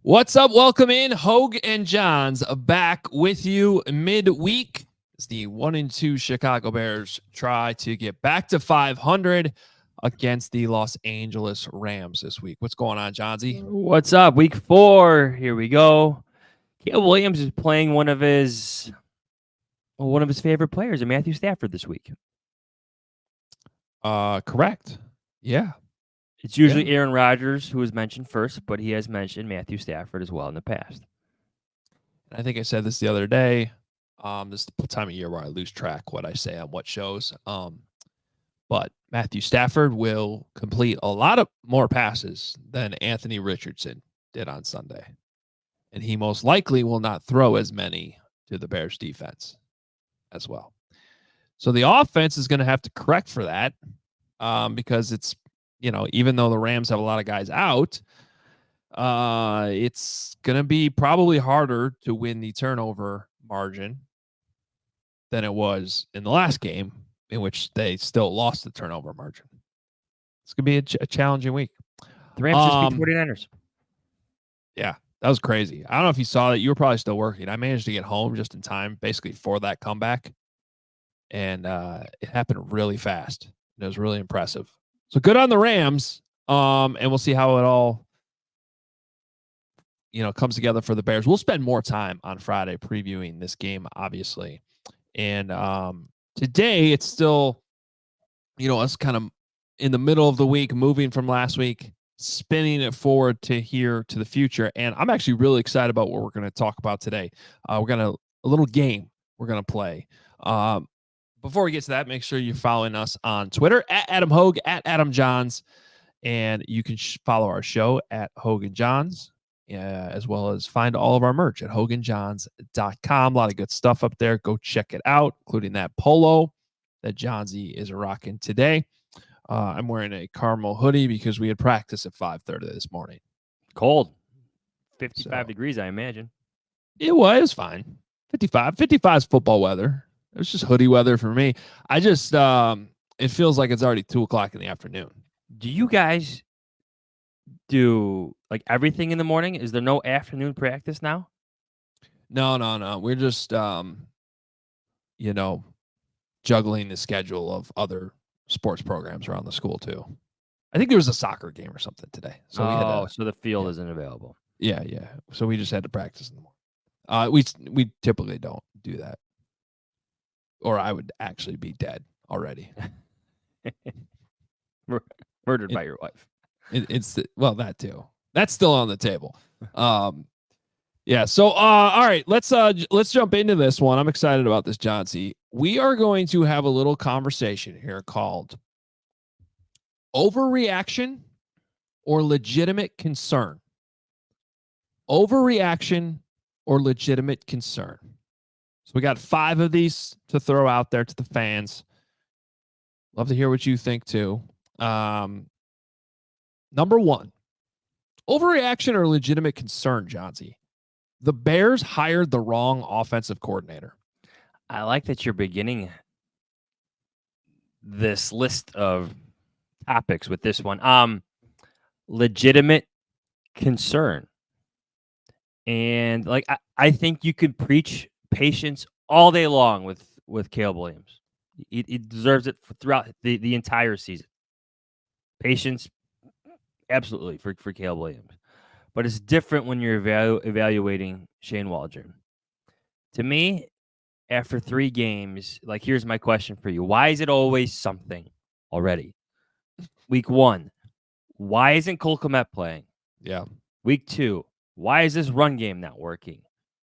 What's up? Welcome in. Hoge and Jahns back with you midweek as the 1-2 Chicago Bears try to get back to 500 against the Los Angeles Rams this week. What's going on, Johnsy? What's up? Week 4. Here we go. Caleb Williams is playing one of his favorite players, Matthew Stafford, this week. Correct. Yeah. It's usually Aaron Rodgers who is mentioned first, but he has mentioned Matthew Stafford as well in the past. I think I said this the other day. This is the time of year where I lose track what I say on what shows. But Matthew Stafford will complete a lot of more passes than Anthony Richardson did on Sunday. And he most likely will not throw as many to the Bears defense as well. So the offense is going to have to correct for that because it's, even though the Rams have a lot of guys out, it's going to be probably harder to win the turnover margin than it was in the last game, in which they still lost the turnover margin. It's going to be a challenging week. The Rams just beat 49ers. Yeah, that was crazy. I don't know if you saw that. You were probably still working. I managed to get home just in time, basically for that comeback. And it happened really fast. It was really impressive. So good on the Rams. And we'll see how it all, comes together for the Bears. We'll spend more time on Friday previewing this game, obviously. And today it's still, us kind of in the middle of the week, moving from last week, spinning it forward to here to the future. And I'm actually really excited about what we're going to talk about today. A little game we're going to play. Before we get to that, make sure you're following us on Twitter at Adam Hoge, at Adam Jahns, and you can follow our show at Hoge and Jahns, as well as find all of our merch at hogeandjahns.com. A lot of good stuff up there. Go check it out, including that polo that Johnsy is rocking today. I'm wearing a caramel hoodie because we had practice at 5:30 this morning. Cold. 55 degrees, I imagine. It was fine. 55 is football weather. It was just hoodie weather for me. I just, it feels like it's already 2:00 in the afternoon. Do you guys do like everything in the morning? Is there no afternoon practice now? No. We're just, juggling the schedule of other sports programs around the school too. I think there was a soccer game or something today. So so the field isn't available. Yeah. So we just had to practice in the morning. We typically don't do that. Or I would actually be dead already. Murdered by your wife. That too. That's still on the table. Yeah. So, all right, let's jump into this one. I'm excited about this, Johnsy. We are going to have a little conversation here called Overreaction or Legitimate Concern. Overreaction or legitimate concern. So we got 5 of these to throw out there to the fans. Love to hear what you think too. Number 1, overreaction or legitimate concern, Johnsy. The Bears hired the wrong offensive coordinator. I like that you're beginning this list of topics with this one. Legitimate concern. And I think you could preach patience all day long with Caleb Williams. He deserves it throughout the entire season. Patience, absolutely, for Caleb Williams. But it's different when you're evaluating Shane Waldron. To me, after 3 games, here's my question for you. Why is it always something already? Week 1, why isn't Cole Kmet playing? Yeah. Week 2, why is this run game not working?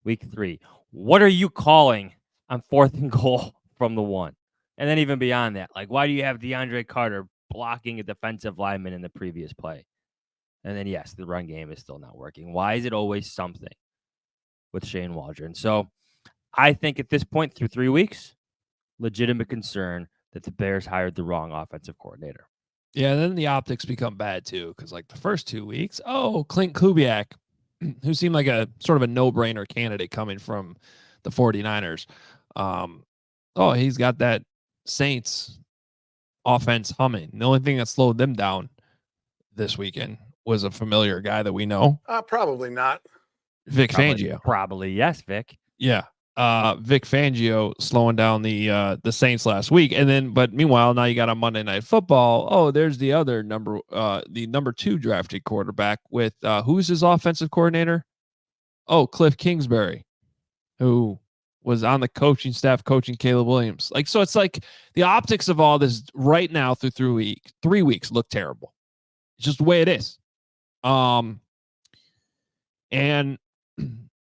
Week 3, what are you calling on 4th and goal from the 1? And then even beyond that, why do you have DeAndre Carter blocking a defensive lineman in the previous play? And then, yes, the run game is still not working. Why is it always something with Shane Waldron? So I think at this point, through 3 weeks, legitimate concern that the Bears hired the wrong offensive coordinator. Yeah, then the optics become bad too, because the first 2 weeks, Clint Kubiak, who seemed like a sort of a no-brainer candidate coming from the 49ers. He's got that Saints offense humming. The only thing that slowed them down this weekend was a familiar guy that we know? Probably not. Vic Fangio. Probably yes, Vic. Yeah. Vic Fangio slowing down the Saints last week. And then, but meanwhile, now you got on Monday Night Football. Oh, there's the other number 2 drafted quarterback with who's his offensive coordinator? Oh, Cliff Kingsbury, who was on the coaching staff coaching Caleb Williams. Like, so it's like the optics of all this right now through 3 weeks look terrible. It's just the way it is. And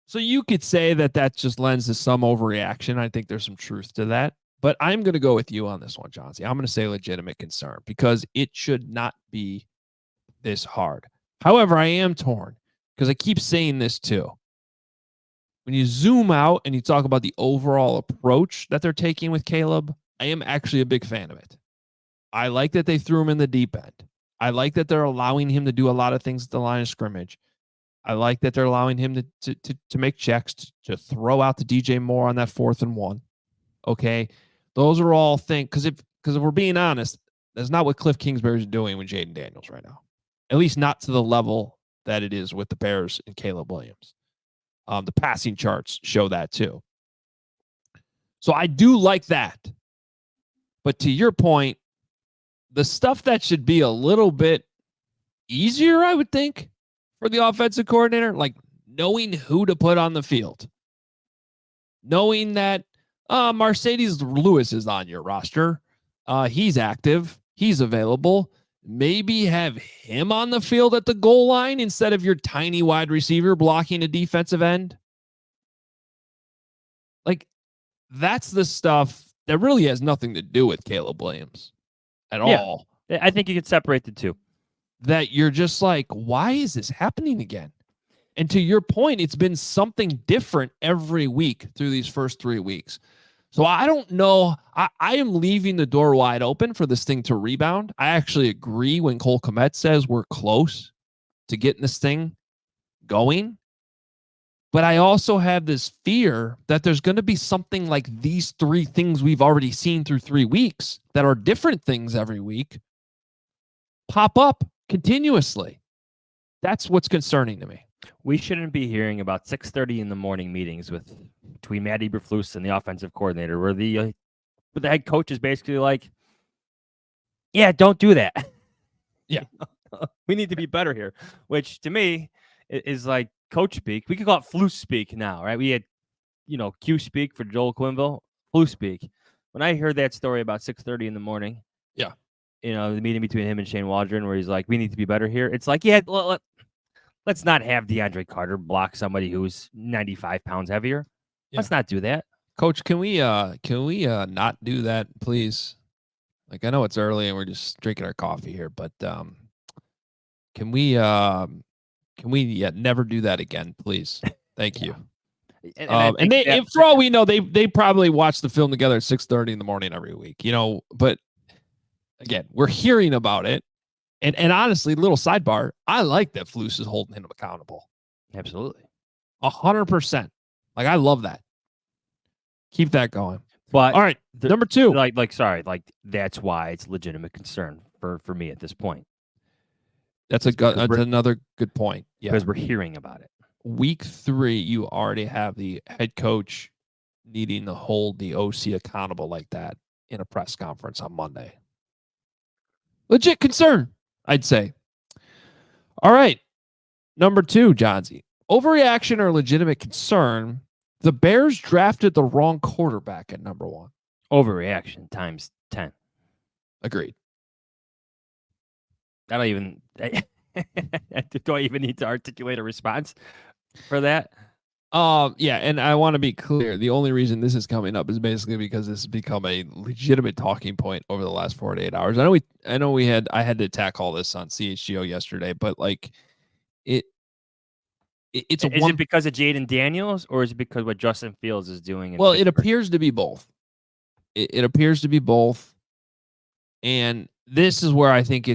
so you could say that just lends to some overreaction. I think there's some truth to that. But I'm going to go with you on this one, Johnsy. I'm going to say legitimate concern because it should not be this hard. However, I am torn because I keep saying this too. When you zoom out and you talk about the overall approach that they're taking with Caleb, I am actually a big fan of it. I like that they threw him in the deep end. I like that they're allowing him to do a lot of things at the line of scrimmage. I like that they're allowing him to make checks, to throw out the DJ Moore on that 4th and 1. Okay. Those are all things. Because if we're being honest, that's not what Cliff Kingsbury's doing with Jaden Daniels right now. At least not to the level that it is with the Bears and Caleb Williams. The passing charts show that too. So I do like that. But to your point, the stuff that should be a little bit easier, I would think, for the offensive coordinator, like knowing who to put on the field, knowing that Mercedes Lewis is on your roster. He's active. He's available. Maybe have him on the field at the goal line instead of your tiny wide receiver blocking a defensive end. Like, that's the stuff that really has nothing to do with Caleb Williams at all. I think you could separate the two. That you're just like, why is this happening again? And to your point, it's been something different every week through these first 3 weeks. So I don't know. I am leaving the door wide open for this thing to rebound. I actually agree when Cole Kmet says we're close to getting this thing going. But I also have this fear that there's going to be something like these 3 things we've already seen through 3 weeks that are different things every week pop up continuously. That's what's concerning to me. We shouldn't be hearing about 6:30 in the morning meetings between Matt Eberflus and the offensive coordinator, where the head coach is basically like, "Yeah, don't do that. Yeah, we need to be better here." Which to me is like coach speak. We could call it Flus speak now, right? We had, Q speak for Joel Quinville, Flus speak. When I heard that story about 6:30 in the morning, yeah, the meeting between him and Shane Waldron, where he's like, "We need to be better here." It's like, yeah. Let's not have DeAndre Carter block somebody who's 95 pounds heavier. Yeah. Let's not do that. Coach, can we not do that, please? Like, I know it's early and we're just drinking our coffee here, but can we never do that again, please? Thank you. And they, for all we know, they probably watch the film together at 6:30 in the morning every week, but again, we're hearing about it. And honestly, little sidebar, I like that Flus is holding him accountable. Absolutely. 100%. Like, I love that. Keep that going. But all right, number 2. That's why it's legitimate concern for me at this point. That's another good point. Yeah. Because we're hearing about it. Week 3, you already have the head coach needing to hold the OC accountable like that in a press conference on Monday. Legit concern, I'd say. All right. Number 2, Johnsy. Overreaction or legitimate concern? The Bears drafted the wrong quarterback at number 1. Overreaction times 10. Agreed. Do I even need to articulate a response for that? Yeah, and I want to be clear. The only reason this is coming up is basically because this has become a legitimate talking point over the last 48 hours. I had to tackle this on CHGO yesterday, but like is it because of Jaden Daniels, or is it because what Justin Fields is doing? Well, it appears to be both. It appears to be both, and this is where I think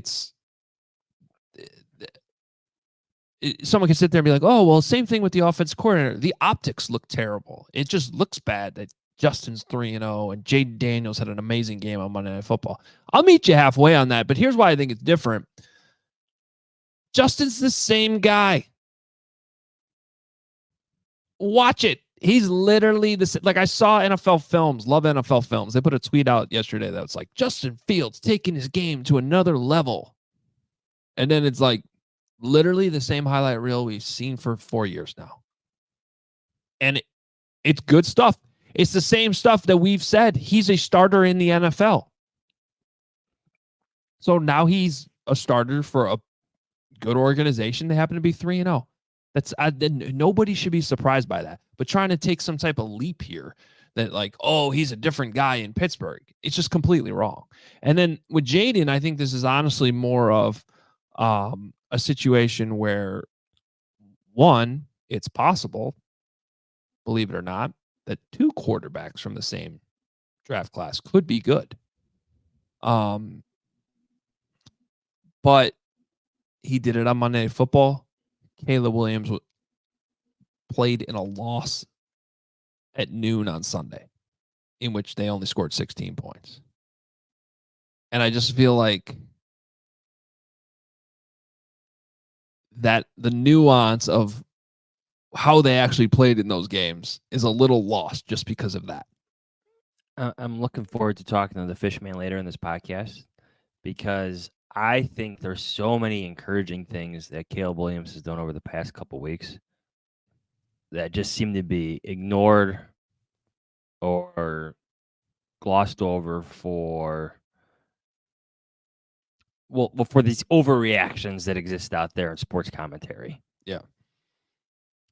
someone can sit there and be like, "Oh, well, same thing with the offense coordinator. The optics look terrible. It just looks bad that Justin's 3-0 and Jaden Daniels had an amazing game on Monday Night Football." I'll meet you halfway on that, but here's why I think it's different. Justin's the same guy. Watch it. He's literally the same. Like, I saw NFL Films, love NFL Films. They put a tweet out yesterday that was like, Justin Fields taking his game to another level. And then it's like literally the same highlight reel we've seen for 4 years now. And it's good stuff. It's the same stuff that we've said. He's a starter in the NFL. So now he's a starter for a good organization. They happen to be 3-0. That's nobody should be surprised by that. But trying to take some type of leap here that like, oh, he's a different guy in Pittsburgh. It's just completely wrong. And then with Jaden, I think this is honestly more of a situation where, one, it's possible, believe it or not, that 2 quarterbacks from the same draft class could be good. But he did it on Monday Night Football. Caleb Williams played in a loss at noon on Sunday, in which they only scored 16 points. And I just feel like that the nuance of how they actually played in those games is a little lost just because of that. I'm looking forward to talking to the Fishman later in this podcast because I think there's so many encouraging things that Caleb Williams has done over the past couple weeks that just seem to be ignored or glossed over for these overreactions that exist out there in sports commentary. Yeah.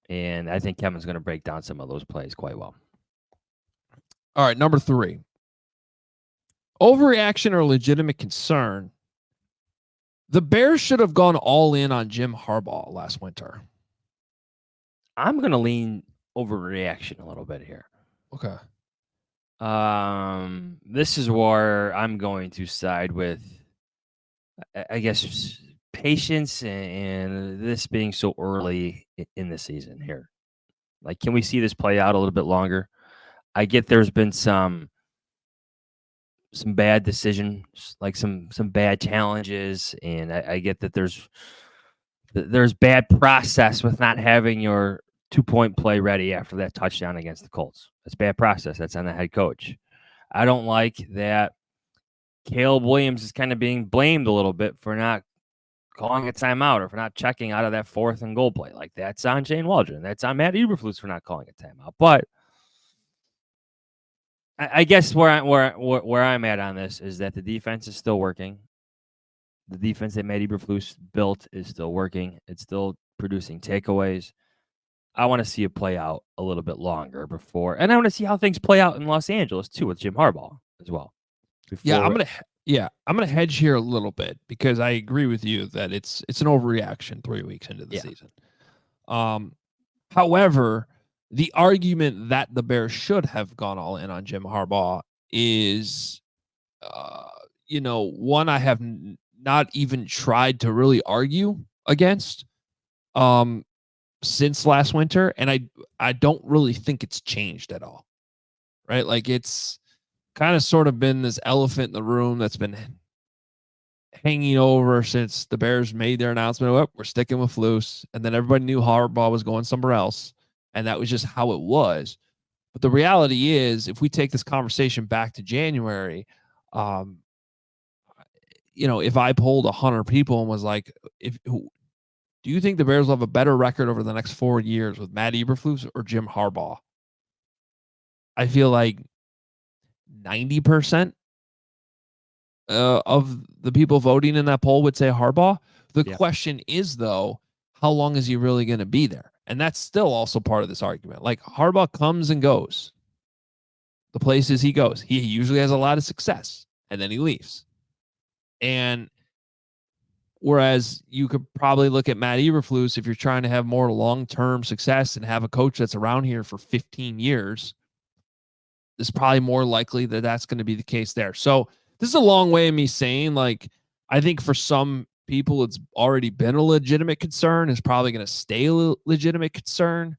And I think Kevin's going to break down some of those plays quite well. All right, number 3. Overreaction or legitimate concern. The Bears should have gone all in on Jim Harbaugh last winter. I'm going to lean overreaction a little bit here. Okay. This is where I'm going to side with, I guess, patience and this being so early in the season here. Like, can we see this play out a little bit longer? I get there's been some bad decisions, like some bad challenges, and I get that there's bad process with not having your 2-point play ready after that touchdown against the Colts. That's bad process. That's on the head coach. I don't like that Caleb Williams is kind of being blamed a little bit for not calling a timeout or for not checking out of that 4th and goal play. Like, that's on Shane Waldron. That's on Matt Eberflus for not calling a timeout. But I guess where I'm at on this is that the defense is still working. The defense that Matt Eberflus built is still working. It's still producing takeaways. I want to see it play out a little bit longer before, and I want to see how things play out in Los Angeles too with Jim Harbaugh as well. I'm gonna hedge here a little bit because I agree with you that it's an overreaction 3 weeks into the season. However, the argument that the Bears should have gone all in on Jim Harbaugh is, one I have not even tried to really argue against since last winter, and I don't really think it's changed at all. Right? Like, it's kind of sort of been this elephant in the room that's been hanging over since the Bears made their announcement. Oh, we're sticking with Flus, and then everybody knew Harbaugh was going somewhere else. And that was just how it was. But the reality is, if we take this conversation back to January, if I polled 100 people and was like, do you think the Bears will have a better record over the next 4 years with Matt Eberflus or Jim Harbaugh? I feel like 90% of the people voting in that poll would say Harbaugh. The question is, though, how long is he really going to be there? And that's still also part of this argument. Like, Harbaugh comes and goes. The places he goes, he usually has a lot of success, and then he leaves. And whereas you could probably look at Matt Eberflus if you're trying to have more long-term success and have a coach that's around here for 15 years, it's probably more likely that that's going to be the case there. So this is a long way of me saying, like, I think for some people it's already been a legitimate concern. It's probably going to stay a legitimate concern.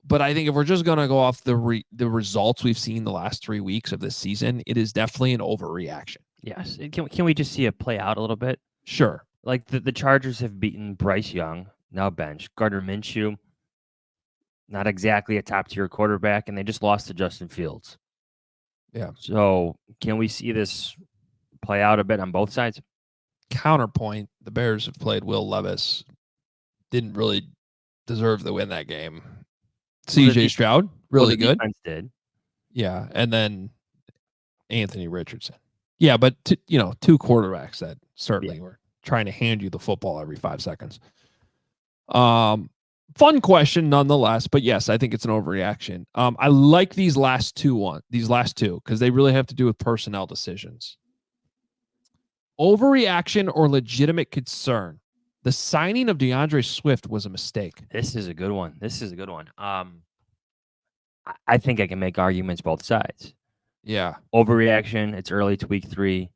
But I think if we're just going to go off the results we've seen the last 3 weeks of this season, it is definitely an overreaction. Yes. Can we just see it play out a little bit? Sure. Like the Chargers have beaten Bryce Young, now bench, Gardner Minshew, not exactly a top tier quarterback, and they just lost to Justin Fields. Yeah. So can we see this play out a bit on both sides? Counterpoint: the Bears have played Will Levis. Didn't really deserve to win that game. C.J. Stroud, really the good. defense did. Yeah, and then Anthony Richardson. Yeah, but two quarterbacks that certainly were trying to hand you the football every 5 seconds. Fun question nonetheless, but yes, I think it's an overreaction. I like these last two because they really have to do with personnel decisions. Overreaction or legitimate concern? The signing of DeAndre Swift was a mistake. This is a good one. I think I can make arguments both sides. Yeah. Overreaction. It's early to week 3.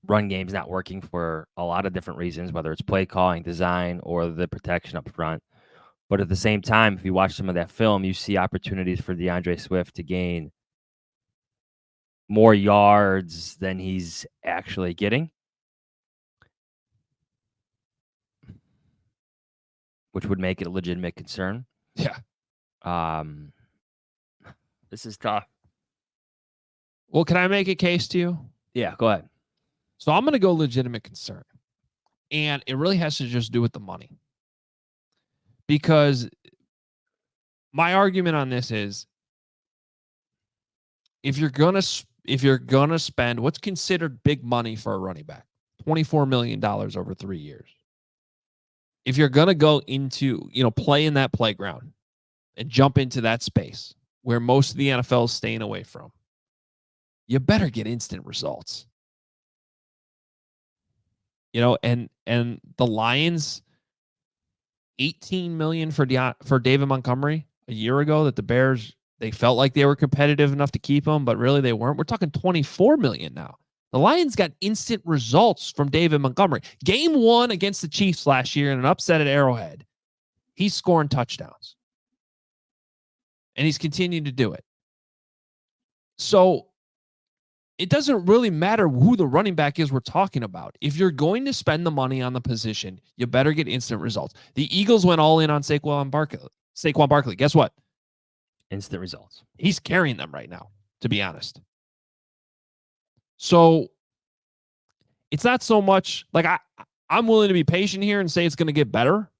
Run game's not working for a lot of different reasons, whether it's play calling, design, or the protection up front. But at the same time, if you watch some of that film, you see opportunities for DeAndre Swift to gain more yards than he's actually getting, which would make it a legitimate concern. Yeah. This is tough. Well, can I make a case to you? Yeah, go ahead. So I'm going to go legitimate concern. And it really has to just do with the money. Because my argument on this is if you're going to spend what's considered big money for a running back, $24 million over 3 years. If you're going to go into, play in that playground and jump into that space where most of the NFL is staying away from, you better get instant results. And the Lions, $18 million for David Montgomery a year ago that the Bears, they felt like they were competitive enough to keep him, but really they weren't. We're talking $24 million now. The Lions got instant results from David Montgomery. Game 1 against the Chiefs last year in an upset at Arrowhead, he's scoring touchdowns. And he's continuing to do it. So it doesn't really matter who the running back is we're talking about. If you're going to spend the money on the position, you better get instant results. The Eagles went all in on Saquon Barkley. Guess what? Instant results. He's carrying them right now, to be honest. So it's not so much like I'm willing to be patient here and say it's going to get better.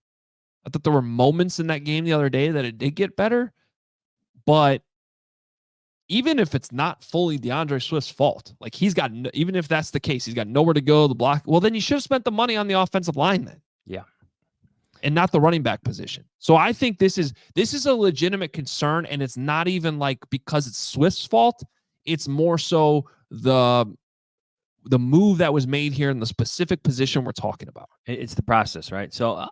I thought there were moments in that game the other day that it did get better. But even if it's not fully DeAndre Swift's fault, like even if that's the case, he's got nowhere to go, the block. Well, then you should have spent the money on the offensive line then. Yeah. And not the running back position. So I think this is a legitimate concern, and it's not even like because it's Swift's fault. It's more so the move that was made here in the specific position we're talking about. It's the process, right? So,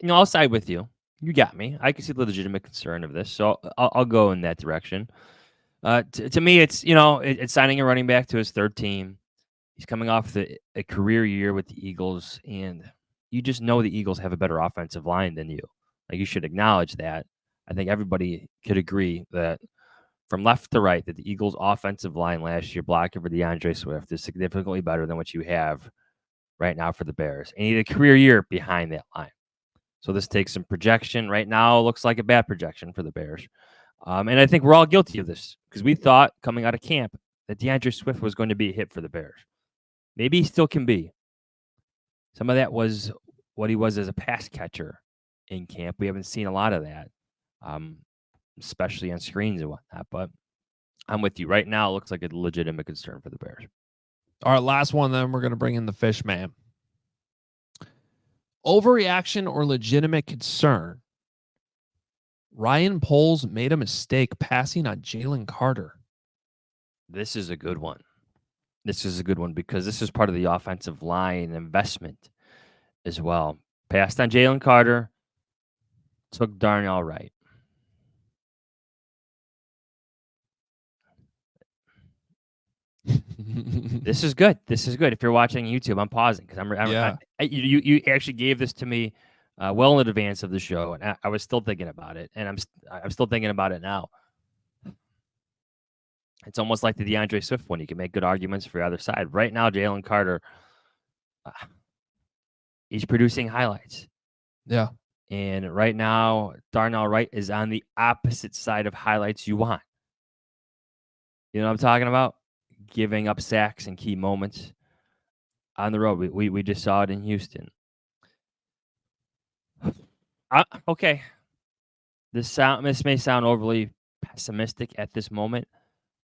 I'll side with you. You got me. I can see the legitimate concern of this, so I'll go in that direction. To me, it's it's signing a running back to his third team. He's coming off a career year with the Eagles, and you just know the Eagles have a better offensive line than you. Like, you should acknowledge that. I think everybody could agree that from left to right, that the Eagles' offensive line last year, blocking for DeAndre Swift, is significantly better than what you have right now for the Bears. And he had a career year behind that line. So this takes some projection. Right now, it looks like a bad projection for the Bears. And I think we're all guilty of this because we thought coming out of camp that DeAndre Swift was going to be a hit for the Bears. Maybe he still can be. Some of that was what he was as a pass catcher in camp. We haven't seen a lot of that, especially on screens and whatnot. But I'm with you. Right now, it looks like a legitimate concern for the Bears. All right, last one, then we're going to bring in the Fishman. Overreaction or legitimate concern? Ryan Poles made a mistake passing on Jalen Carter. This is a good one. This is a good one because this is part of the offensive line investment as well. Passed on Jalen Carter, took Darnell Wright. This is good. This is good. If you're watching YouTube, I'm pausing because you actually gave this to me well in advance of the show, and I was still thinking about it, and I'm still thinking about it now. It's almost like the DeAndre Swift one. You can make good arguments for the other side. Right now, Jalen Carter, he's producing highlights. Yeah. And right now, Darnell Wright is on the opposite side of highlights you want. You know what I'm talking about? Giving up sacks and key moments on the road. We just saw it in Houston. Okay. This may sound overly pessimistic at this moment,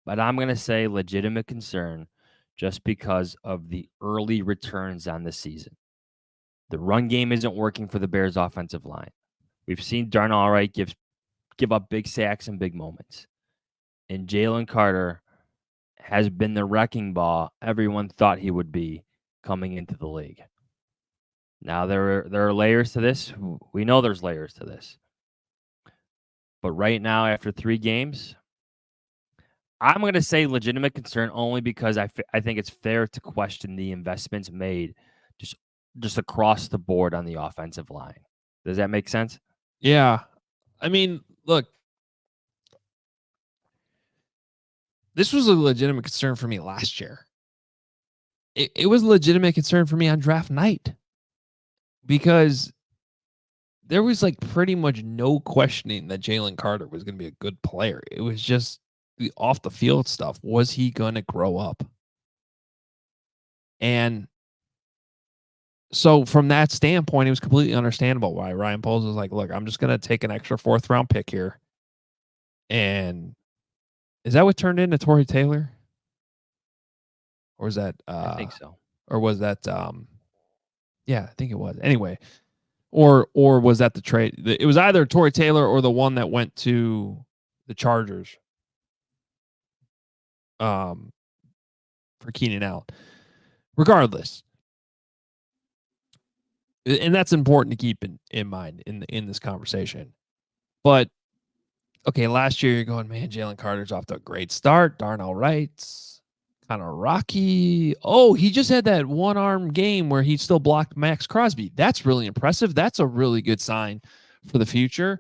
but I'm going to say legitimate concern just because of the early returns on the season. The run game isn't working for the Bears' offensive line. We've seen Darnell Wright give up big sacks and big moments. And Jalen Carter has been the wrecking ball everyone thought he would be coming into the league. Now, there are layers to this. We know there's layers to this. But right now, after 3 games, I'm going to say legitimate concern only because I think it's fair to question the investments made just across the board on the offensive line. Does that make sense? Yeah. I mean, look, this was a legitimate concern for me last year. It was a legitimate concern for me on draft night because there was like pretty much no questioning that Jalen Carter was going to be a good player. It was just the off the field stuff. Was he going to grow up? And so from that standpoint, it was completely understandable why Ryan Poles was like, look, I'm just going to take an extra 4th round pick here. And is that what turned into Torrey Taylor? Or is that I think so. Or was that yeah, I think it was. Anyway, or was that the trade? It was either Torrey Taylor or the one that went to the Chargers. For Keenan Allen. Regardless. And that's important to keep in mind in this conversation. But okay, last year you're going, man, Jalen Carter's off to a great start. Darnell Wright's kind of rocky. Oh, he just had that one-arm game where he still blocked Max Crosby. That's really impressive. That's a really good sign for the future.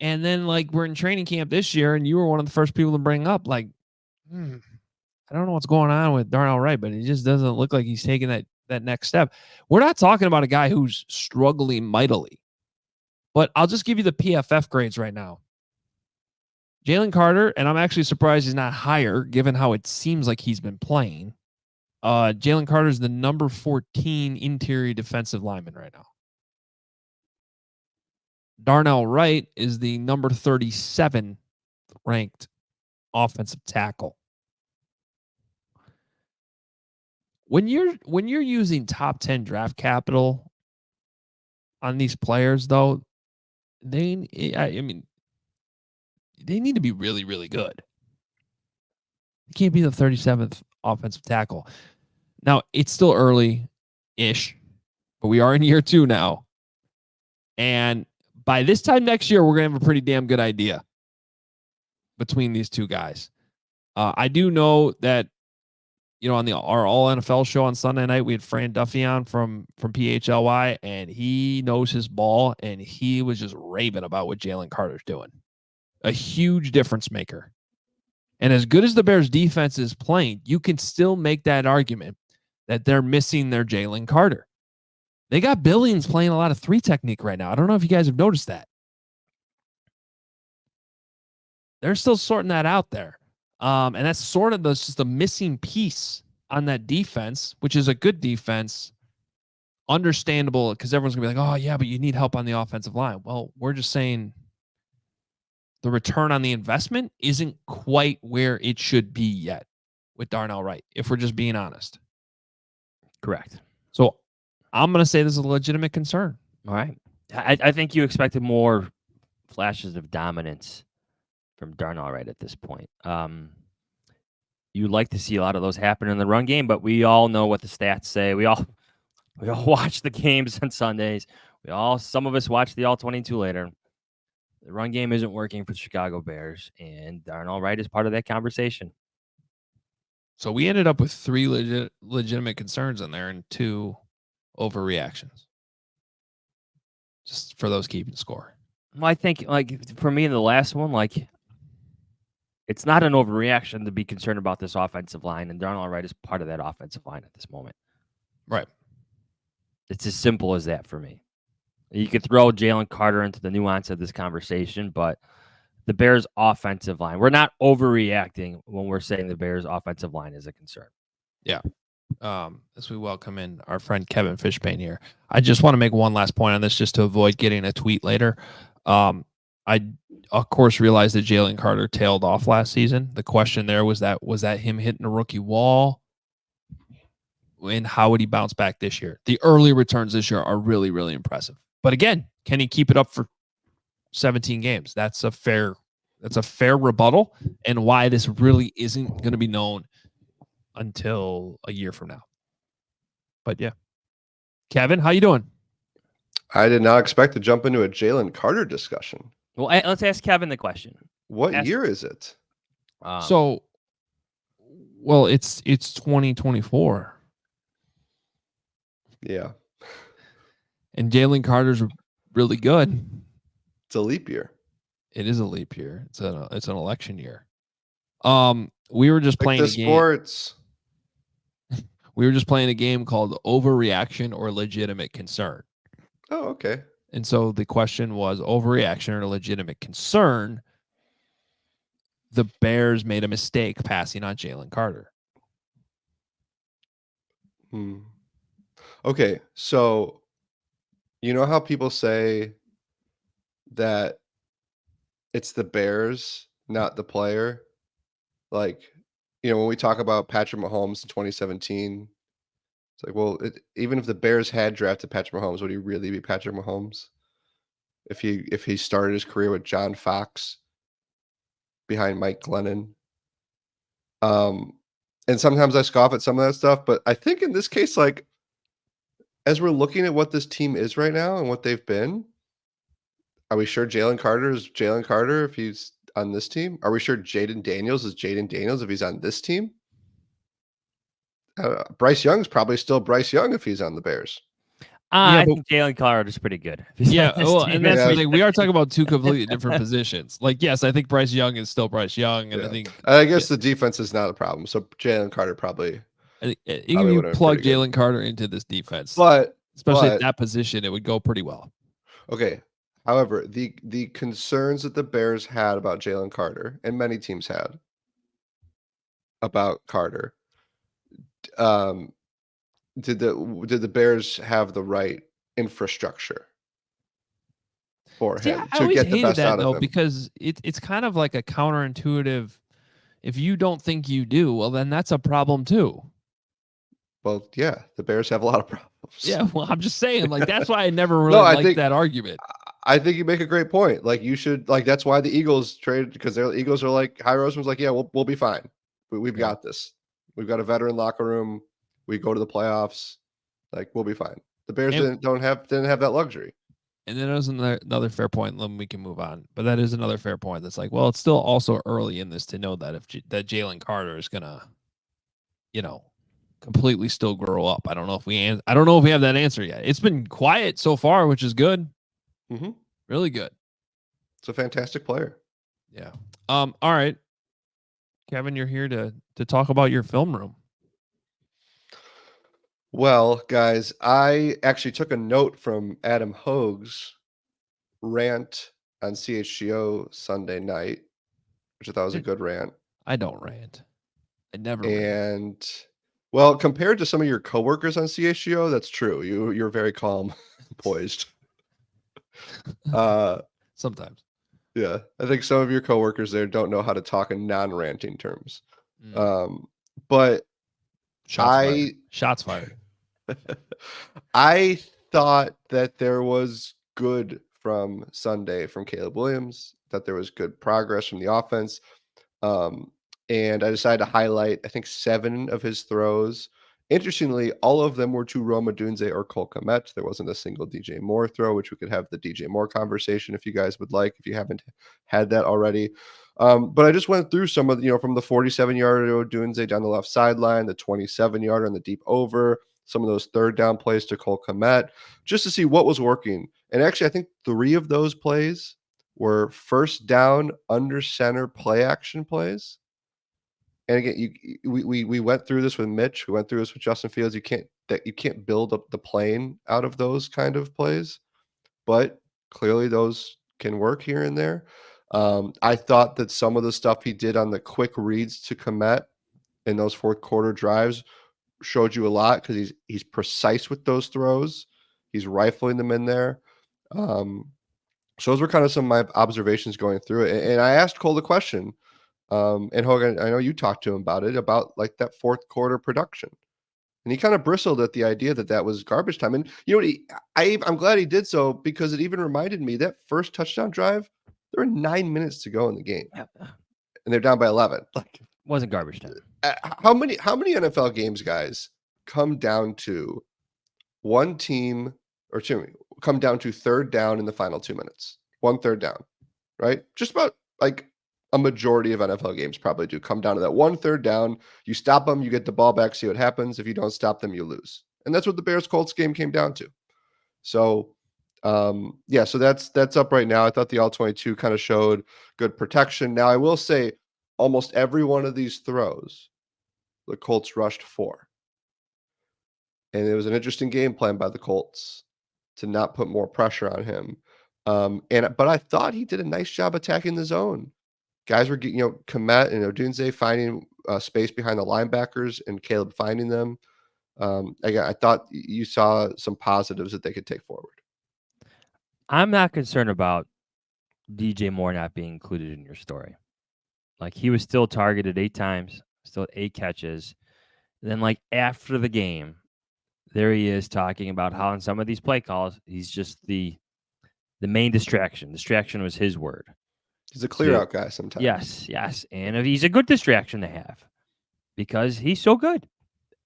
And then, like, we're in training camp this year, and you were one of the first people to bring up, like, I don't know what's going on with Darnell Wright, but it just doesn't look like he's taking that next step. We're not talking about a guy who's struggling mightily, but I'll just give you the PFF grades right now. Jalen Carter, and I'm actually surprised he's not higher given how it seems like he's been playing. Jalen Carter is the number 14 interior defensive lineman right now. Darnell Wright is the number 37 ranked offensive tackle. When you're using top 10 draft capital on these players, though, they need to be really, really good. You can't be the 37th offensive tackle. Now, it's still early-ish, but we are in year 2 now. And by this time next year, we're going to have a pretty damn good idea between these two guys. I do know that, you know, on our All NFL show on Sunday night, we had Fran Duffy on from PHLY, and he knows his ball, and he was just raving about what Jalen Carter's doing. A huge difference maker. And as good as the Bears defense is playing, you can still make that argument that they're missing their Jalen Carter. They got Billings playing a lot of 3 technique right now. I don't know if you guys have noticed that. They're still sorting that out there. And that's sort of just the missing piece on that defense, which is a good defense. Understandable, because everyone's going to be like, oh, yeah, but you need help on the offensive line. Well, we're just saying the return on the investment isn't quite where it should be yet with Darnell Wright, if we're just being honest. Correct. So I'm going to say this is a legitimate concern. All right. I think you expected more flashes of dominance from Darnell Wright at this point. You like to see a lot of those happen in the run game, but we all know what the stats say. We all watch the games on Sundays. Some of us watch the all 22 later. The run game isn't working for the Chicago Bears, and Darnell Wright is part of that conversation. So we ended up with 3 legitimate concerns in there and 2 overreactions. Just for those keeping score. Well, I think, like, for me in the last one, like, it's not an overreaction to be concerned about this offensive line, and Darnell Wright is part of that offensive line at this moment. Right. It's as simple as that for me. You could throw Jalen Carter into the nuance of this conversation, but the Bears' offensive line, we're not overreacting when we're saying the Bears' offensive line is a concern. Yeah. As we welcome in our friend Kevin Fishbain here. I just want to make one last point on this just to avoid getting a tweet later. I of course realized that Jalen Carter tailed off last season. The question there was that him hitting a rookie wall? And how would he bounce back this year? The early returns this year are really, really impressive. But again, can he keep it up for 17 games? That's a fair rebuttal, and why this really isn't going to be known until a year from now. But yeah. Kevin, how you doing? I did not expect to jump into a Jalen Carter discussion. Well, let's ask Kevin the question. What year is it? It's 2024. Yeah. And Jalen Carter's really good. It's a leap year. It is a leap year. It's an election year. We were just playing the sports. We were just playing a game called Overreaction or Legitimate Concern. Oh, okay. And so the question was overreaction or legitimate concern. The Bears made a mistake passing on Jalen Carter. Okay, so you know how people say that it's the Bears, not the player? Like, when we talk about Patrick Mahomes in 2017, it's like, well, even if the Bears had drafted Patrick Mahomes, would he really be Patrick Mahomes? If he started his career with John Fox behind Mike Glennon. And sometimes I scoff at some of that stuff, but I think in this case, like, as we're looking at what this team is right now and what they've been, are we sure Jalen Carter is Jalen Carter if he's on this team? Are we sure Jaden Daniels is Jaden Daniels if he's on this team? Bryce Young's probably still Bryce Young if he's on the Bears. I think Jalen Carter is pretty good. Yeah, and that's the thing. We are talking about two completely different positions. Like, yes, I think Bryce Young is still Bryce Young, and I guess the defense is not a problem. So Jalen Carter probably. Even you plug Jalen Carter into this defense, but especially at that position, it would go pretty well. Okay. However, the concerns that the Bears had about Jalen Carter, and many teams had about Carter, did the Bears have the right infrastructure for him to get the best out of him? Because it's kind of like a counterintuitive. If you don't think you do, well, then that's a problem too. Well, yeah, the Bears have a lot of problems. Yeah, well, I'm just saying, like, that's why I never really liked that argument. I think you make a great point. Like, you should, like, that's why the Eagles traded, because the Eagles are like, High Roseman's like, yeah, we'll be fine. We've got this. We've got a veteran locker room. We go to the playoffs. Like, we'll be fine. The Bears didn't have that luxury. And then there's another fair point, and then we can move on. But that is another fair point. That's like, well, it's still also early in this to know that that Jalen Carter is gonna, completely still grow up. I don't know if we have that answer yet. It's been quiet so far, which is good. Mm-hmm. Really good. It's a fantastic player. Yeah. All right, Kevin, you're here to talk about your film room. Well, guys, I actually took a note from Adam Hoge's rant on CHGO Sunday night, which I thought was a good rant. I don't rant. I never rant. Well, compared to some of your coworkers on CHGO, that's true. You're very calm, poised. Sometimes. Yeah. I think some of your coworkers there don't know how to talk in non-ranting terms. But Shots fired. I thought that there was good from Sunday from Caleb Williams, that there was good progress from the offense. And I decided to highlight, I think, 7 of his throws. Interestingly, all of them were to Rome Odunze or Cole Kmet. There wasn't a single DJ Moore throw, which we could have the DJ Moore conversation if you guys would like, if you haven't had that already. But I just went through some of, from the 47-yard Odunze down the left sideline, the 27-yard on the deep over, some of those third down plays to Cole Kmet, just to see what was working. And actually, I think 3 of those plays were first down under center play action plays. And again, we went through this with Mitch. We went through this with Justin Fields. You can't build up the plane out of those kind of plays, but clearly those can work here and there. I thought that some of the stuff he did on the quick reads to Kmet in those fourth quarter drives showed you a lot because he's precise with those throws. He's rifling them in there. So those were kind of some of my observations going through it. And I asked Cole the question, and Hogan, I know you talked to him about it, about like that fourth quarter production. And he kind of bristled at the idea that that was garbage time. And you know what? I'm glad he did so because it even reminded me that first touchdown drive, there were 9 minutes to go in the game, Yeah. and they're down by 11. Like, Wasn't garbage time. how many NFL games, guys, come down to one team or two, come down to third down in the final 2 minutes? One third down, right? Just about like a majority of NFL games probably do come down to that one third down. You stop them, you get the ball back, see what happens. If you don't stop them, you lose. And that's what the Bears-Colts game came down to. So, yeah, so that's up right now. I thought the All-22 kind of showed good protection. Now, I will say almost every one of these throws, the Colts rushed for. And it was an interesting game plan by the Colts to not put more pressure on him. But I thought he did a nice job attacking the zone. Guys were, Kmet and Odunze finding space behind the linebackers and Caleb finding them. Again, I thought you saw some positives that they could take forward. I'm not concerned about DJ Moore not being included in your story. Like, he was still targeted 8 times, still 8 catches. Then, like, after the game, there he is talking about how in some of these play calls, he's just the main distraction. Distraction was his word. He's a clear out guy sometimes. Yes. And he's a good distraction to have because he's so good.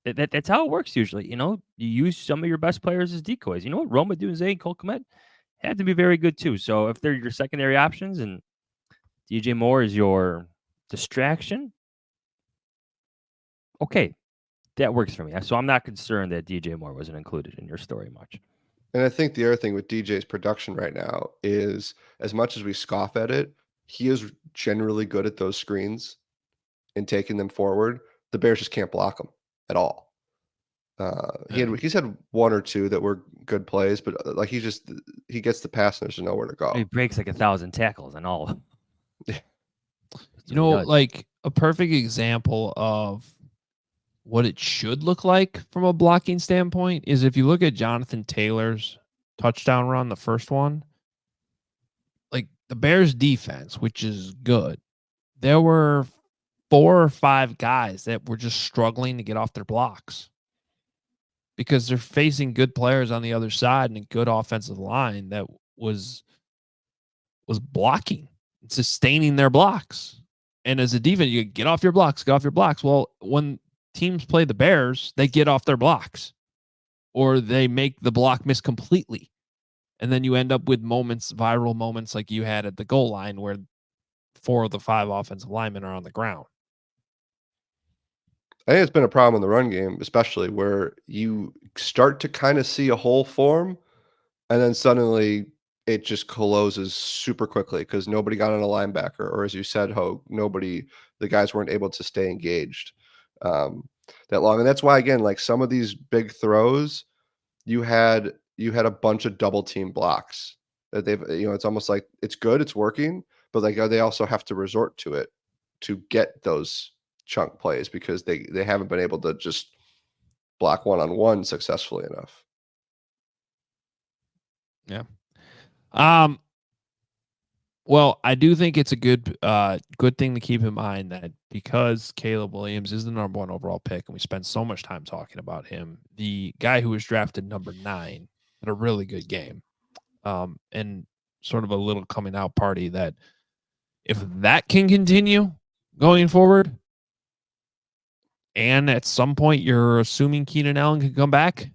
That's how it works usually. You use some of your best players as decoys. You know what? Roma Dunze and Cole Kmet have to be very good too. So if they're your secondary options and DJ Moore is your distraction, okay, that works for me. So I'm not concerned that DJ Moore wasn't included in your story much. And I think the other thing with DJ's production right now is, as much as we scoff at it, he is generally good at those screens and taking them forward. The Bears just can't block them at all. He's had 1 or 2 that were good plays, but like he gets the pass and there's nowhere to go. He breaks like 1,000 tackles and all. Like a perfect example of what it should look like from a blocking standpoint is if you look at Jonathan Taylor's touchdown run, the first one, like the Bears defense, which is good, there were 4 or 5 guys that were just struggling to get off their blocks because they're facing good players on the other side and a good offensive line that was blocking, sustaining their blocks. And as a defense, you get off your blocks. Well, when teams play the Bears, they get off their blocks or they make the block miss completely. And then you end up with viral moments like you had at the goal line where 4 of the 5 offensive linemen are on the ground. I think it's been a problem in the run game, especially where you start to kind of see a hole form and then suddenly it just closes super quickly because nobody got on a linebacker, or as you said, Hogue, the guys weren't able to stay engaged that long. And that's why, again, like some of these big throws, you had a bunch of double team blocks that it's almost like it's good, it's working, but like they also have to resort to it to get those chunk plays because they haven't been able to just block one-on-one successfully enough. Yeah. Well, I do think it's a good thing to keep in mind that because Caleb Williams is the number 1 overall pick and we spend so much time talking about him, the guy who was drafted number 9 had a really good game. And sort of a little coming out party that if that can continue going forward, and at some point you're assuming Keenan Allen can come back,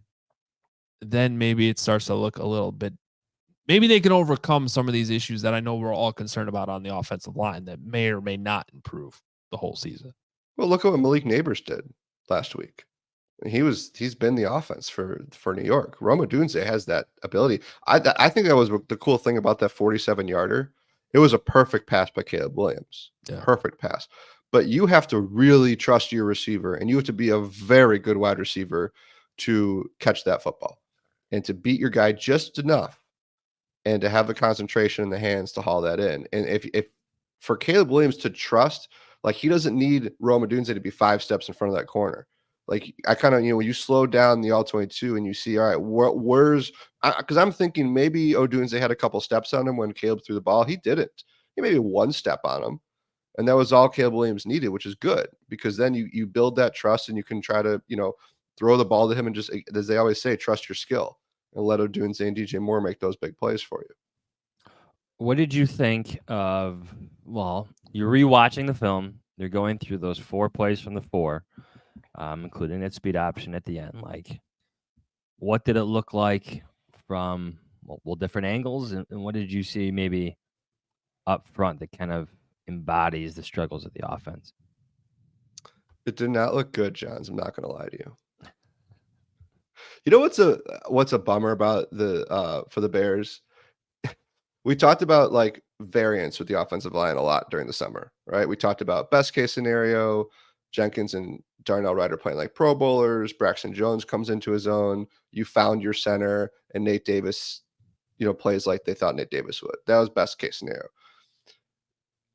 then maybe it starts to look a little bit. Maybe they can overcome some of these issues that I know we're all concerned about on the offensive line that may or may not improve the whole season. Well, look at what Malik Neighbors did last week. He's been the offense for New York. Roma Dunze has that ability. I think that was the cool thing about that 47-yarder. It was a perfect pass by Caleb Williams. Yeah. Perfect pass. but you have to really trust your receiver, and you have to be a very good wide receiver to catch that football and to beat your guy just enough and to have the concentration in the hands to haul that in. And if for Caleb Williams to trust, like, he doesn't need Rome Odunze to be 5 steps in front of that corner. Like, I kind of, when you slow down the all-22 and you see, all right, where's – because I'm thinking maybe Odunze had a couple steps on him when Caleb threw the ball. He didn't. He maybe 1 step on him. And that was all Caleb Williams needed, which is good, because then you build that trust and you can try to, throw the ball to him and just, as they always say, trust your skill and let Odunze and DJ Moore make those big plays for you. What did you think of, well, you're rewatching the film. You're going through those 4 plays from the 4, including that speed option at the end. Like, what did it look like from different angles? And what did you see maybe up front that kind of embodies the struggles of the offense? It did not look good, Johns. I'm not going to lie to you. You know what's a bummer about for the Bears? We talked about like variance with the offensive line a lot during the summer, right? We talked about best case scenario, Jenkins and Darnell Wright are playing like Pro Bowlers. Braxton Jones comes into his own. You found your center, and Nate Davis, plays like they thought Nate Davis would. That was best case scenario.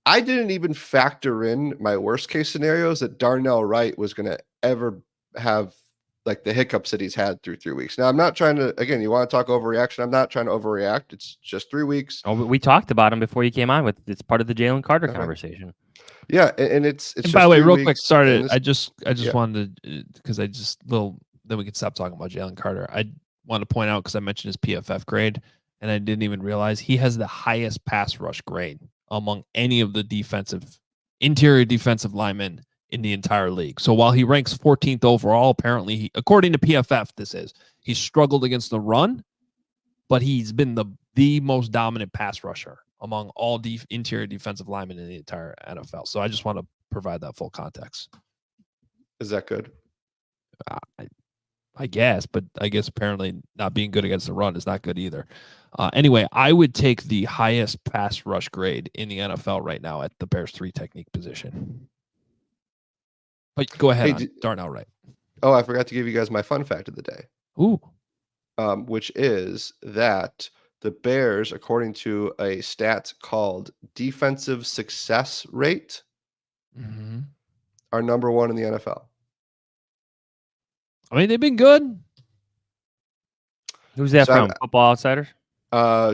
I didn't even factor in my worst case scenarios that Darnell Wright was going to ever have like the hiccups that he's had through 3 weeks. Now, I'm not trying to, again, you want to talk overreaction. I'm not trying to overreact. It's just 3 weeks. Oh, we talked about him before you came on it's part of the Jalen Carter conversation. Yeah. And it's and by the way, real quick, sorry, I just yeah. wanted to, because then we can stop talking about Jalen Carter. I want to point out, because I mentioned his PFF grade, and I didn't even realize he has the highest pass rush grade among any of the interior defensive linemen in the entire league. So while he ranks 14th overall, apparently, according to PFF, he's struggled against the run, but he's been the most dominant pass rusher among all interior defensive linemen in the entire NFL. So I just want to provide that full context. Is that good? I guess, but I guess apparently not being good against the run is not good either. Anyway, I would take the highest pass rush grade in the NFL right now at the Bears 3 technique position. But go ahead, Darnell Wright. Oh, I forgot to give you guys my fun fact of the day. Ooh. Which is that the Bears, according to a stat called defensive success rate, are number 1 in the NFL. I mean, they've been good. Who's that from? Football Outsiders?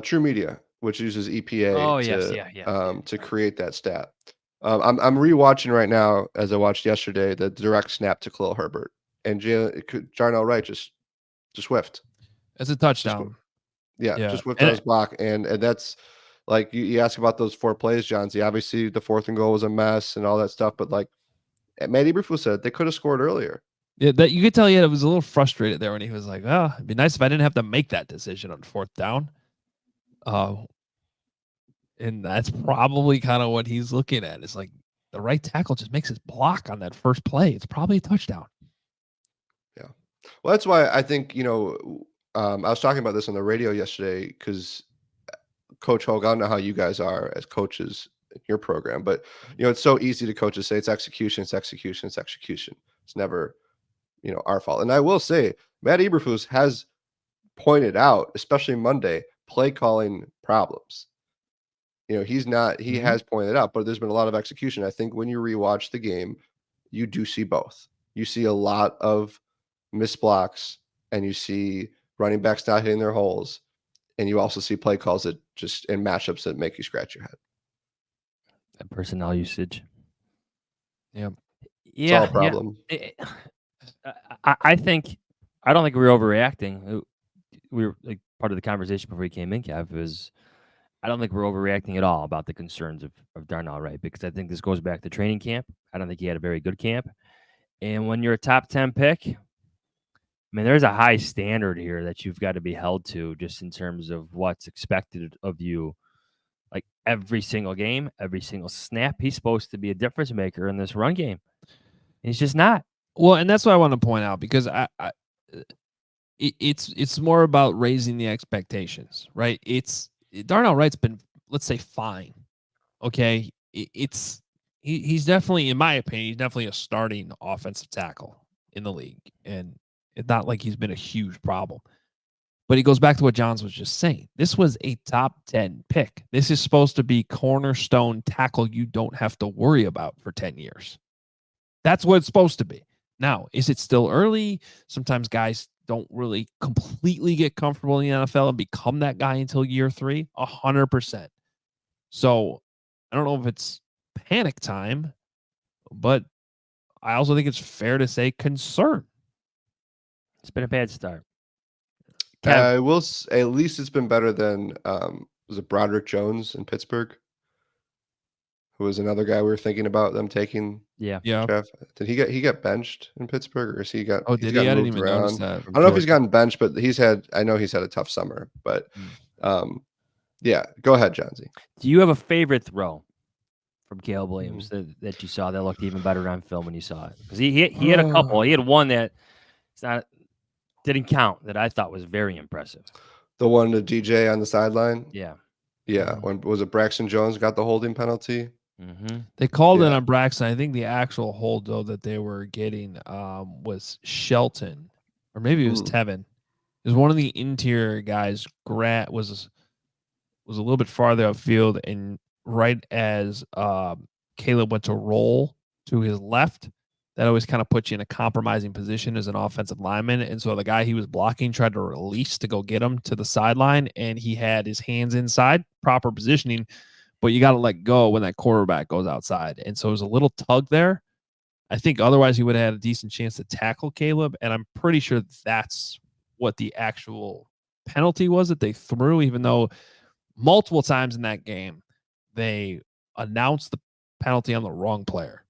True Media, which uses EPA to create that stat. I'm rewatching right now, as I watched yesterday, the direct snap to Khalil Herbert, and Darnell Wright just whiffed. It's a touchdown. Just whiffed on his block, and that's like you ask about those 4 plays, John. See, obviously the 4th and goal was a mess and all that stuff, but like Matt Eberflus said, they could have scored earlier. Yeah, that you could tell he was a little frustrated there when he was like, "Oh, it'd be nice if I didn't have to make that decision on 4th down." And that's probably kind of what he's looking at. It's like the right tackle just makes his block on that first play. It's probably a touchdown. Yeah. Well, that's why I think, I was talking about this on the radio yesterday, because Coach Hoge, I don't know how you guys are as coaches in your program, but, it's so easy to coaches say it's execution, it's execution, it's execution. It's never, our fault. And I will say, Matt Eberflus has pointed out, especially Monday, play calling problems. He has pointed out, but there's been a lot of execution. I think when you rewatch the game, you do see both. You see a lot of missed blocks, and you see running backs not hitting their holes, and you also see play calls that just in matchups that make you scratch your head. That personnel usage. Yeah. It's all a problem. Yeah. I don't think we were overreacting. We were like part of the conversation before we came in, Kev, was I don't think we're overreacting at all about the concerns of Darnell Wright, because I think this goes back to training camp. I don't think he had a very good camp. And when you're a top 10 pick, I mean, there's a high standard here that you've got to be held to, just in terms of what's expected of you. Like every single game, every single snap, he's supposed to be a difference maker in this run game. He's just not. Well, and that's what I want to point out, because it's more about raising the expectations, right? Darnell Wright's been, let's say, fine. Okay. He's he's definitely, in my opinion, he's definitely a starting offensive tackle in the league, and it's not like he's been a huge problem. But he goes back to what Johns was just saying. This was a top 10 pick. This is supposed to be cornerstone tackle you don't have to worry about for 10 years. That's what it's supposed to be. Now, is it still early? Sometimes guys don't really completely get comfortable in the NFL and become that guy until year 3. 100%. So I don't know if it's panic time, but I also think it's fair to say concern. It's been a bad start. At least it's been better than was it Broderick Jones in Pittsburgh, who was another guy we were thinking about them taking. Yeah. Jeff, did he get benched in Pittsburgh, or is he got? Oh, he's did he? gotten I didn't moved even around. notice that. I don't know if he's gotten benched, but I know he's had a tough summer. But yeah, go ahead, Johnsy. Do you have a favorite throw from Caleb Williams that you saw that looked even better on film when you saw it? Because he had a couple. He had one that didn't count that I thought was very impressive. The one to DJ on the sideline. Yeah. When was it Braxton Jones got the holding penalty? They called it on Braxton. I think the actual hold though that they were getting was Shelton, or maybe it was Tevin. It was one of the interior guys. Was a little bit farther upfield, and right as Caleb went to roll to his left, that always kind of puts you in a compromising position as an offensive lineman. And so the guy he was blocking tried to release to go get him to the sideline, and he had his hands inside, proper positioning, but you got to let go when that quarterback goes outside. And so it was a little tug there. I think otherwise he would have had a decent chance to tackle Caleb, and I'm pretty sure that's what the actual penalty was that they threw, even though multiple times in that game they announced the penalty on the wrong player.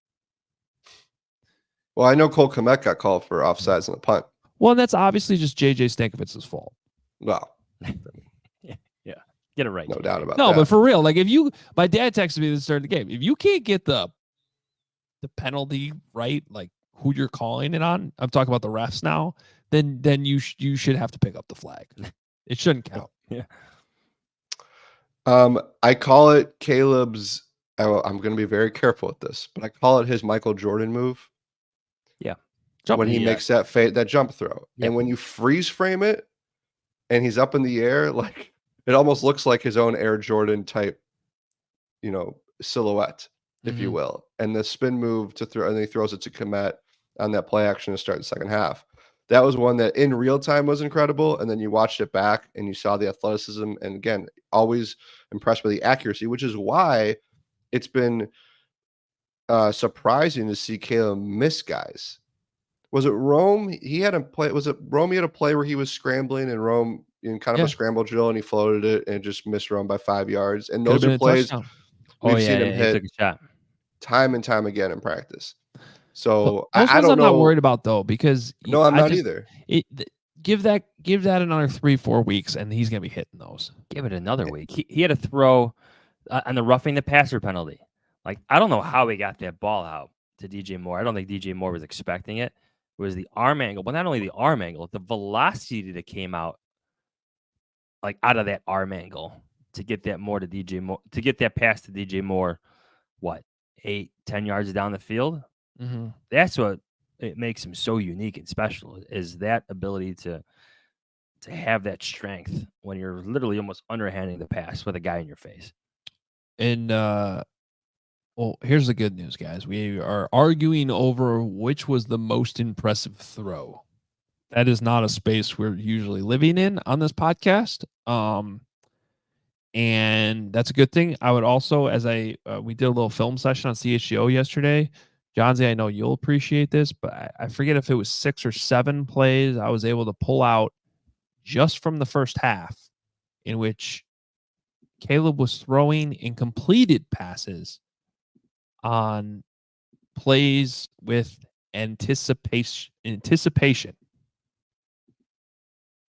Well, I know Cole Kmet got called for offsides on the punt. Well, that's obviously just JJ Stankovitz's fault. Well, yeah, get it right. No doubt about that. No, but for real, like my dad texted me at the start of the game. If you can't get the penalty right, like who you're calling it on, I'm talking about the refs now, then you should have to pick up the flag. It shouldn't count. Yeah. I call it Caleb's. I'm going to be very careful with this, but I call it his Michael Jordan move. Yeah. When he makes that jump throw. Yep. And when you freeze frame it and he's up in the air, like it almost looks like his own Air Jordan type, silhouette, if you will. And the spin move to throw, and then he throws it to Kmet on that play action to start the second half. That was one that in real time was incredible. And then you watched it back and you saw the athleticism. And again, always impressed by the accuracy, which is why it's been surprising to see Caleb miss guys. Was it Rome? He had a play. Was it Rome? He had a play where he was scrambling and Rome in kind of a scramble drill, and he floated it and just missed Rome by 5 yards. And those are plays we've seen him hit took a shot time and time again in practice. So those I don't I'm know. not worried about though, because no, I'm not either. Give that another 3-4 weeks, and he's gonna be hitting those. Give it another week. He had a throw on the roughing the passer penalty. Like, I don't know how he got that ball out to DJ Moore. I don't think DJ Moore was expecting it. It was the arm angle, but not only the arm angle, the velocity that came out, like out of that arm angle to get that more to DJ Moore, to get that pass to DJ Moore, 8-10 yards down the field. That's what it makes him so unique and special, is that ability to have that strength when you're literally almost underhanding the pass with a guy in your face. And well, here's the good news, guys. We are arguing over which was the most impressive throw. That is not a space we're usually living in on this podcast. And that's a good thing. I would also, as we did a little film session on CHGO yesterday, Johnsy, I know you'll appreciate this, but I forget if it was 6 or 7 plays I was able to pull out just from the first half in which Caleb was throwing incompleted passes on plays with anticipation.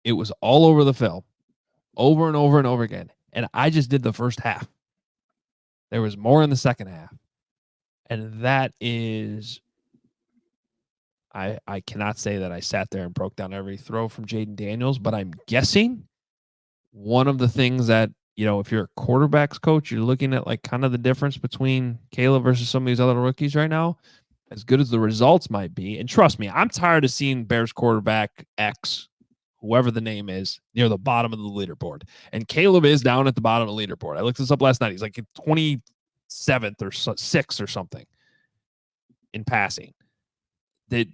It was all over the film, over and over and over again. And I just did the first half. There was more in the second half. And that is, I cannot say that I sat there and broke down every throw from Jaden Daniels, but I'm guessing one of the things that if you're a quarterbacks coach, you're looking at like kind of the difference between Caleb versus some of these other rookies right now. As good as the results might be, and trust me, I'm tired of seeing Bears quarterback X, whoever the name is, near the bottom of the leaderboard. And Caleb is down at the bottom of the leaderboard. I looked this up last night. He's like 27th or 6th or something in passing. That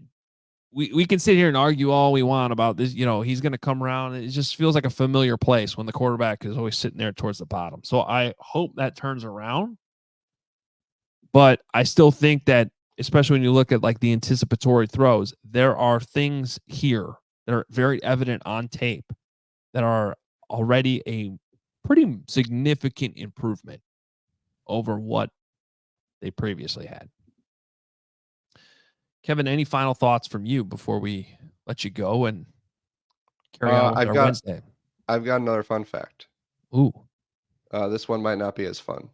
we can sit here and argue all we want about this. He's going to come around. It just feels like a familiar place when the quarterback is always sitting there towards the bottom. So I hope that turns around. But I still think that, especially when you look at like the anticipatory throws, there are things here that are very evident on tape that are already a pretty significant improvement over what they previously had. Kevin, any final thoughts from you before we let you go and carry on with our Wednesday? I've got another fun fact. Ooh. This one might not be as fun.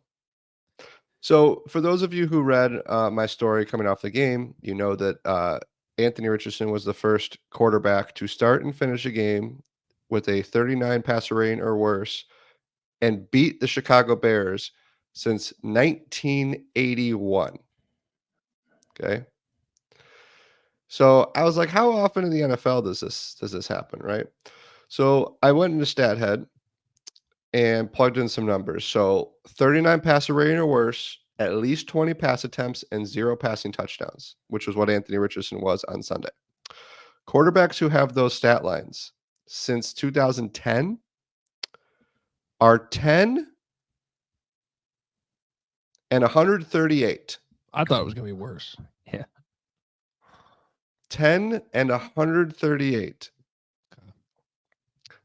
So for those of you who read my story coming off the game, you know that Anthony Richardson was the first quarterback to start and finish a game with a 39 passer rating or worse and beat the Chicago Bears since 1981. Okay. So I was like, how often in the NFL does this happen, right? So I went into StatHead and plugged in some numbers. So 39 passer rating or worse, at least 20 pass attempts, and 0 passing touchdowns, which was what Anthony Richardson was on Sunday. Quarterbacks who have those stat lines since 2010 are 10 and 138. I thought it was going to be worse. Yeah. 10 and 138.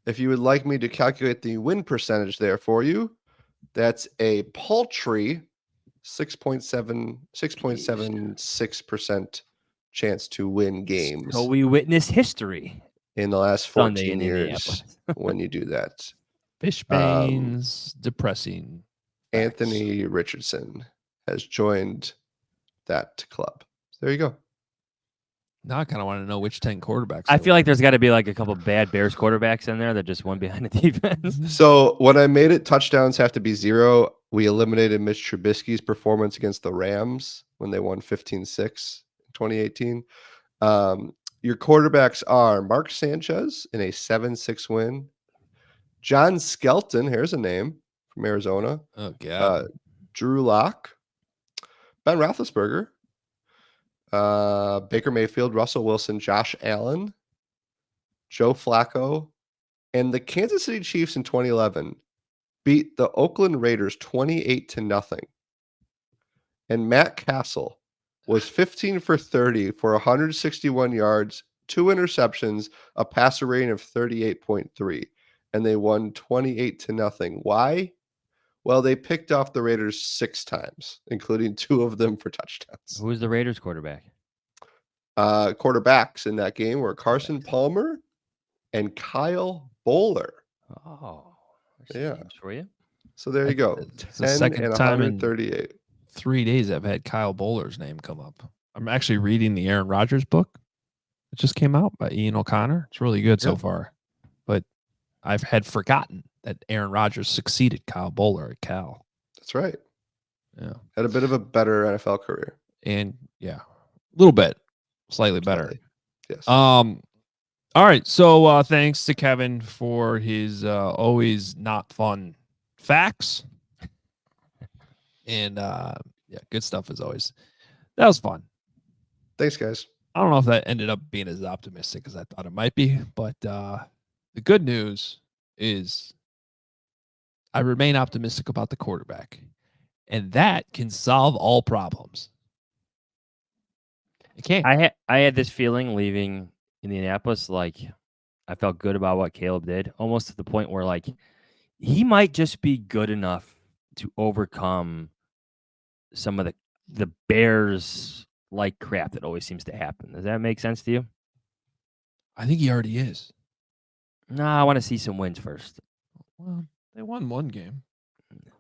If you would like me to calculate the win percentage there for you, that's a paltry 6.76% chance to win games. So we witness history in the last 14 years when you do that. Fishbane's depressing. Anthony Richardson has joined that club. There you go. Now I kind of want to know which 10 quarterbacks. I feel like there's got to be like a couple bad Bears quarterbacks in there that just won behind the defense. So when I made it, touchdowns have to be 0. We eliminated Mitch Trubisky's performance against the Rams when they won 15-6 in 2018. Your quarterbacks are Mark Sanchez in a 7-6 win. John Skelton, here's a name from Arizona. Oh, God. Drew Lock. Ben Roethlisberger. Baker Mayfield, Russell Wilson, Josh Allen, Joe Flacco, and the Kansas City Chiefs in 2011 beat the Oakland Raiders 28-0. And Matt Castle was 15 for 30 for 161 yards, 2 interceptions, a passer rating of 38.3, and they won 28-0. Why? Well, they picked off the Raiders 6 times, including 2 of them for touchdowns. Who was the Raiders quarterback? Quarterbacks in that game were Carson Palmer and Kyle Bowler. Oh, yeah. For you. So there you go. It's the second time in 138. 3 days I've had Kyle Bowler's name come up. I'm actually reading the Aaron Rodgers book. It just came out by Ian O'Connor. It's really good so far. But I've had forgotten that Aaron Rodgers succeeded Kyle Bowler at Cal. That's right. Yeah. Had a bit of a better NFL career. And a little bit. Slightly better. Slightly. Yes. All right. So thanks to Kevin for his always not fun facts. And good stuff as always. That was fun. Thanks, guys. I don't know if that ended up being as optimistic as I thought it might be, but the good news is I remain optimistic about the quarterback, and that can solve all problems. It can. I had this feeling leaving Indianapolis, like I felt good about what Caleb did, almost to the point where like he might just be good enough to overcome some of the Bears like crap that always seems to happen. Does that make sense to you? I think he already is. No, I want to see some wins first. Well, they won one game.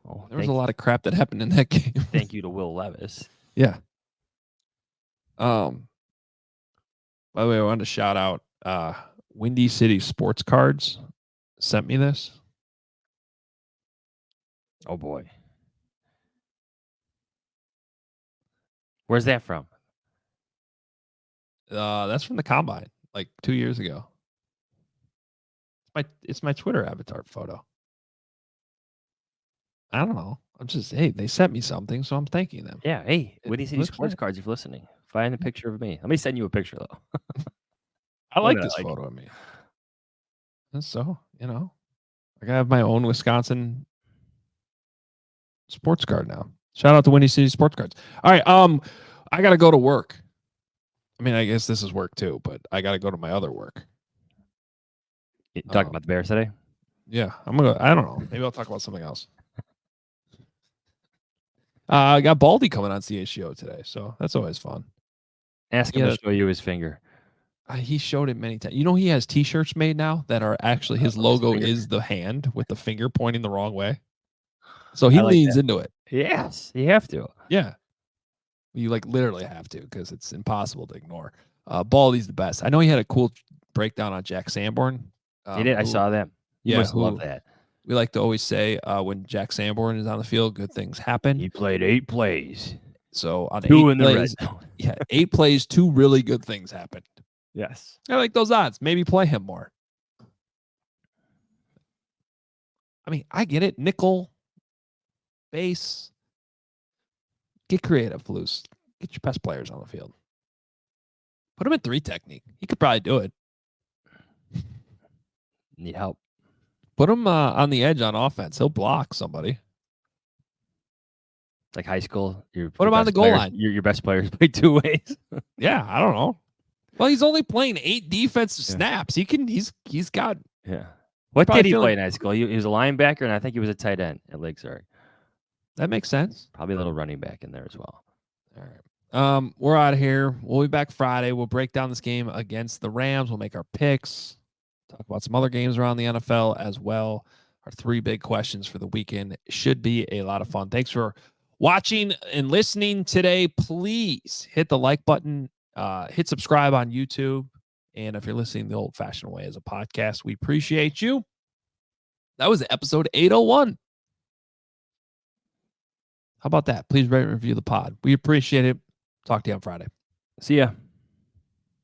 Oh, there was a lot of crap that happened in that game. Thank you to Will Levis. Yeah. By the way, I wanted to shout out Windy City Sports Cards sent me this. Oh boy. Where's that from? That's from the combine, like 2 years ago. It's my Twitter avatar photo. I don't know. I'm just they sent me something, so I'm thanking them. Yeah. Hey, It Windy City looks Sports great. Cards, if you're listening, find a picture of me. Let me send you a picture though. I Look like at this that, photo of me. And so, I have my own Wisconsin sports card now. Shout out to Windy City Sports Cards. All right, I got to go to work. I mean, I guess this is work too, but I got to go to my other work. You talking about the Bears today? Yeah, I don't know. Maybe I'll talk about something else. I got Baldy coming on CHGO today, so that's always fun. Ask him to show you his finger. He showed it many times. He has T-shirts made now that are actually his logo is the hand with the finger pointing the wrong way. So he leans into it. Yes, you have to. Yeah, you literally have to because it's impossible to ignore. Baldy's the best. I know he had a cool breakdown on Jack Sanborn. He did. I saw that. You must love that. We like to always say when Jack Sanborn is on the field, good things happen. He played 8 plays. So on 2 8 in the plays, red zone. 8 plays, 2 really good things happened. Yes. I like those odds. Maybe play him more. I mean, I get it. Nickel, base. Get creative, loose. Get your best players on the field. Put him in 3 technique. He could probably do it. Need help. Put him on the edge on offense. He'll block somebody. Like high school. Put him on the goal line. Your best players play 2 ways. Yeah, I don't know. Well, he's only playing 8 defensive snaps. He's got. Yeah. What did he play in high school? He was a linebacker, and I think he was a tight end at Lake Zurich. That makes sense. Probably a little running back in there as well. All right. We're out of here. We'll be back Friday. We'll break down this game against the Rams. We'll make our picks. Talk about some other games around the NFL as well. Our 3 big questions for the weekend. Should be a lot of fun. Thanks for watching and listening today. Please hit the like button. Hit subscribe on YouTube. And if you're listening the old-fashioned way as a podcast, we appreciate you. That was episode 801. How about that? Please rate and review the pod. We appreciate it. Talk to you on Friday. See ya.